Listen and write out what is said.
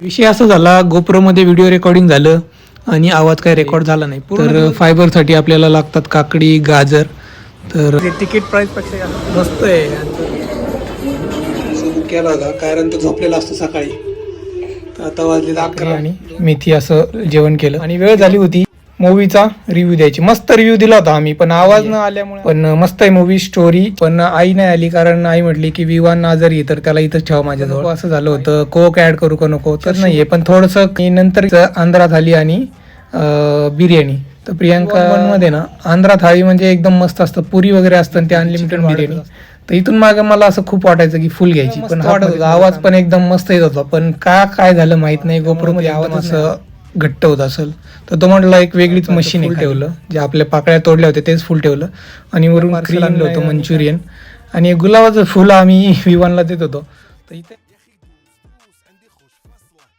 विषय असा झाला, गोप्रोमध्ये व्हिडिओ रेकॉर्डिंग झालं आणि आवाज काय रेकॉर्ड झाला नाही. तर फायबरसाठी आपल्याला लागतात काकडी, गाजर. तर तिकीट प्राइस पेक्षा मस्त आहे. केला होता कारण तो झोपलेला असतो सकाळी. तर आता वाजले 11 आणि मेथी असं जेवण केलं आणि वेळ झाली होती मूवीचा रिव्ह्यू द्यायची. मस्त रिव्ह्यू दिला होता आम्ही, पण आवाज न आल्यामुळे. पण मस्त आहे मूवी, स्टोरी. पण आई नाही आली कारण आई म्हटली की विवान आजारी तर त्याला इथंच ठेवा माझ्याजवळ. असं झालं होतं. कोक ऍड करू का नको तर नाहीये, पण थोडंसं नंतर आंध्रा थाली आणि बिर्याणी. तर प्रियांका मध्ये ना आंध्रा थाळी म्हणजे एकदम मस्त असतं, पुरी वगैरे असतं ते अनलिमिटेड बिर्याणी. तर इथून मागे मला असं खूप वाटायचं की फुल घ्यायची, पण आवाज पण एकदम मस्त येत होता. पण काय झालं माहित नाही, गोप्रो मध्ये आवाज असं घट्ट होत असेल. तर तो म्हटलं एक वेगळीच मशीन फुल ठेवलं, जे आपल्या पाकळ्या तोडल्या होत्या तेच फुल ठेवलं आणि वरून क्रीम आणलं होतं मंचुरियन आणि गुलाबाचं फुल आम्ही विवानला देत होतो. तर इथे